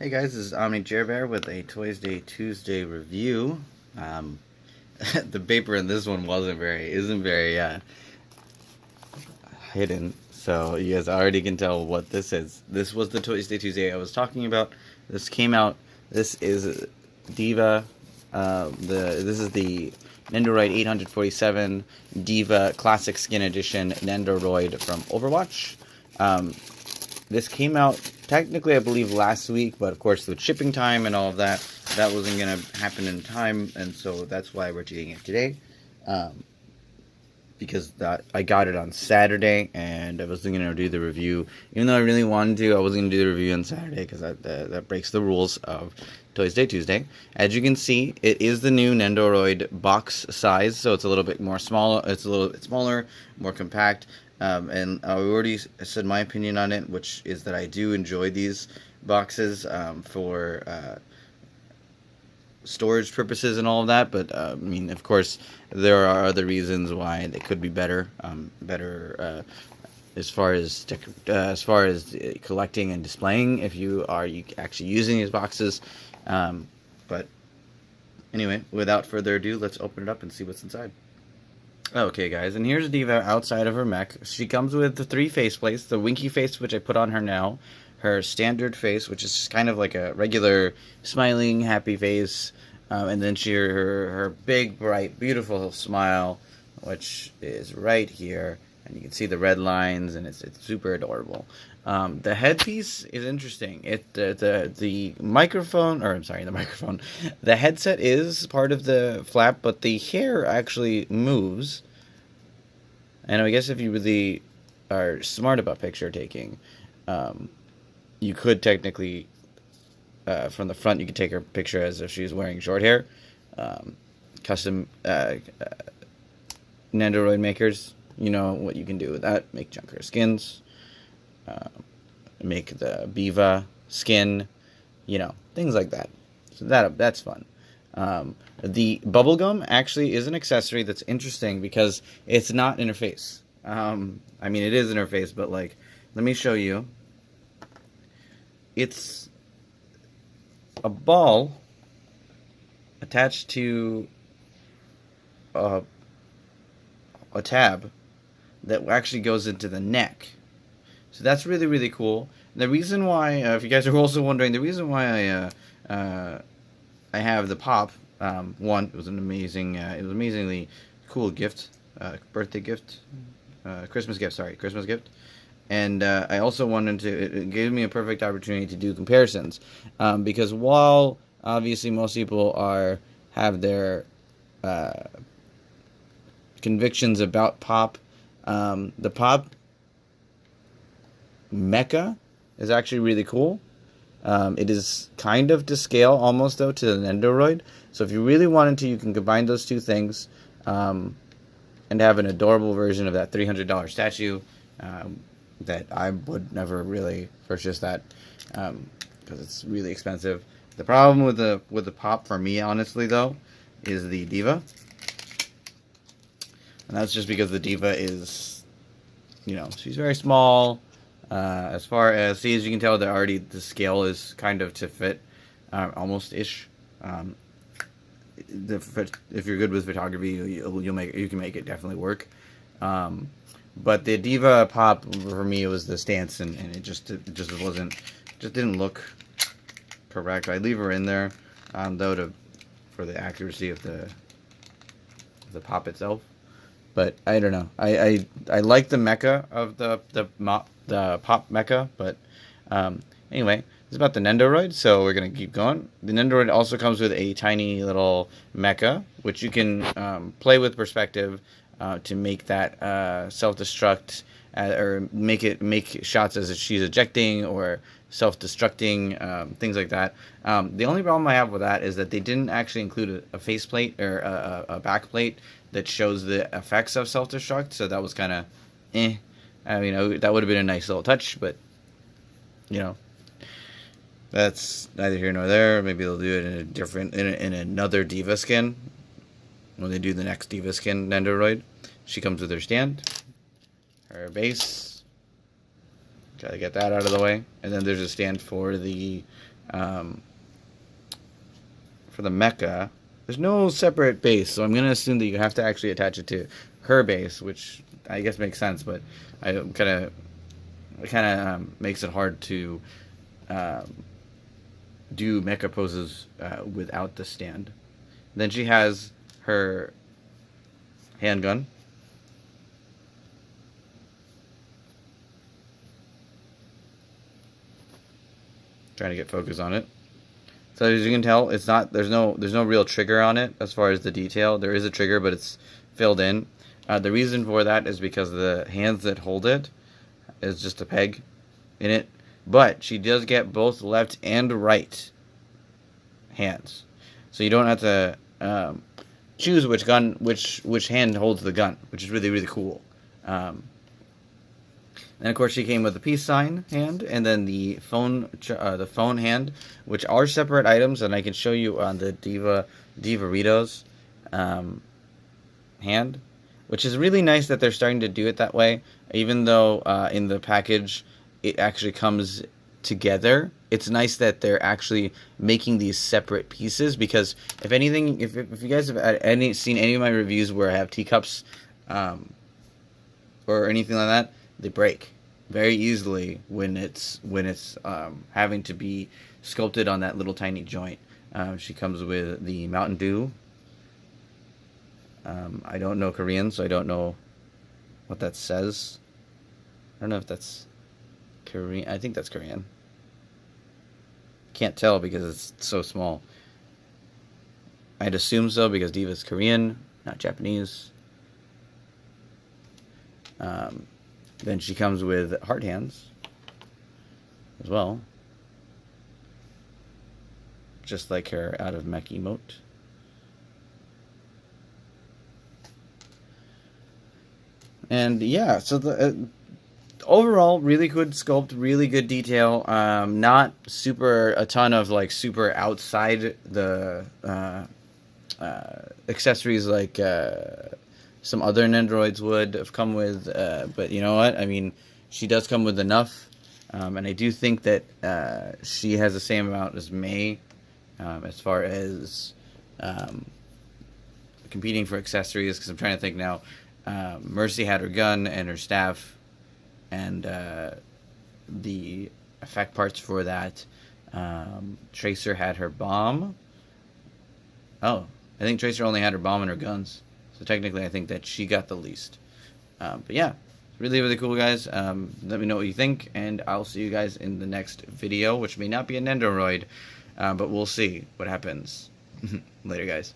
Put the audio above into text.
Hey guys, this is Omni Bear with a Toysday Tuesday review. The paper in this one isn't very hidden, so you guys already can tell what this is. This was the Toysday Tuesday I was talking about. This came out. This is D.Va. This is the Nendoroid 847 D.Va Classic Skin Edition Nendoroid from Overwatch. This came out technically, I believe, last week, but of course with shipping time and all of that, that wasn't going to happen in time, and so that's why we're doing it today. Because I got it on Saturday, and I wasn't going to do the review. Even though I really wanted to, I wasn't going to do the review on Saturday, because that breaks the rules of Toysday Tuesday. As you can see, it is the new Nendoroid box size, so it's a little bit more smaller. It's a little bit smaller, more compact. And I already said my opinion on it, which is that I do enjoy these boxes for storage purposes and all of that. But I mean, of course, there are other reasons why they could be better, as far as collecting and displaying. If you are actually using these boxes, but anyway, without further ado, let's open it up and see what's inside. Okay, guys, and here's D.Va outside of her mech. She comes with the 3 faceplates, the winky face, which I put on her now, her standard face, which is just kind of like a regular smiling, happy face, and then her big, bright, beautiful smile, which is right here, and you can see the red lines, and it's super adorable. The headpiece is interesting. The microphone, or I'm sorry, the microphone. The headset is part of the flap, but the hair actually moves. And I guess if you really are smart about picture taking, you could technically, from the front, you could take her picture as if she's wearing short hair. Custom Nendoroid makers, you know what you can do with that. Make junker skins. Make the D.Va skin, you know, things like that. So that's fun. The bubblegum actually is an accessory that's interesting because it's not in her face. I mean, it is in her face, but like, let me show you. It's a ball attached to a tab that actually goes into the neck. So that's really, really cool. The reason why, if you guys are also wondering, the reason why I have the pop, one, it was an amazingly cool gift, birthday gift, Christmas gift. And I also wanted to, it gave me a perfect opportunity to do comparisons, because while obviously most people have their convictions about pop, the pop mecha is actually really cool. It is kind of to scale almost though to the Nendoroid. So if you really wanted to, you can combine those two things and have an adorable version of that $300 statue. That I would never really purchase that because it's really expensive. The problem with the pop for me, honestly though, is the D.Va, and that's just because the D.Va is, you know, she's very small. As far as, as you can tell, the scale is kind of to fit, almost-ish. If you're good with photography, you can make it definitely work. But the D.Va pop, for me, it was the stance, and it just didn't look correct. I leave her in there, though, for the accuracy of the pop itself. But I don't know. I like the mecha of the pop mecha, but anyway, it's about the Nendoroid, so we're gonna keep going. The Nendoroid also comes with a tiny little mecha, which you can play with perspective to make that self-destruct, or make shots as if she's ejecting or self-destructing, things like that. The only problem I have with that is that they didn't actually include a faceplate or a backplate that shows the effects of self-destruct, so that was kind of eh. I mean, that would have been a nice little touch, but, you know, that's neither here nor there. Maybe they'll do it in another D.Va skin when they do the next D.Va skin Nendoroid. She comes with her stand, her base, Gotta get that out of the way. And then there's a stand for the For the mecha, there's no separate base, so I'm gonna assume that you have to actually attach it to her base, which I guess makes sense, but it kind of makes it hard to do mecha poses without the stand. Then she has her handgun. Trying to get focus on it. So as you can tell, it's not there's no real trigger on it as far as the detail. There is a trigger, but it's filled in. The reason for that is because the hands that hold it is just a peg in it. But she does get both left and right hands, so you don't have to choose which hand holds the gun, which is really cool. And of course, she came with the peace sign hand, and then the phone hand, which are separate items, and I can show you on the D.Va hand, which is really nice that they're starting to do it that way. Even though in the package it actually comes together, it's nice that they're actually making these separate pieces, because if anything, if you guys have seen any of my reviews where I have teacups or anything like that, they break very easily when it's having to be sculpted on that little tiny joint. She comes with the Mountain Dew. I don't know Korean, so I don't know what that says. I don't know if that's Korean. I think that's Korean. Can't tell because it's so small. I'd assume so because D.Va's Korean, not Japanese. Then she comes with heart hands as well, just like her out of mech emote. And yeah, so the overall really good sculpt, really good detail. Not a ton of like super outside the accessories like some other Nendoroids would have come with, but you know what? I mean, she does come with enough, and I do think that she has the same amount as May as far as competing for accessories, because I'm trying to think now. Mercy had her gun and her staff, and the effect parts for that. Tracer had her bomb. Oh, I think Tracer only had her bomb and her guns. So technically, I think that she got the least. But yeah, really cool, guys. Let me know what you think, and I'll see you guys in the next video, which may not be a Nendoroid, but we'll see what happens. Later, guys.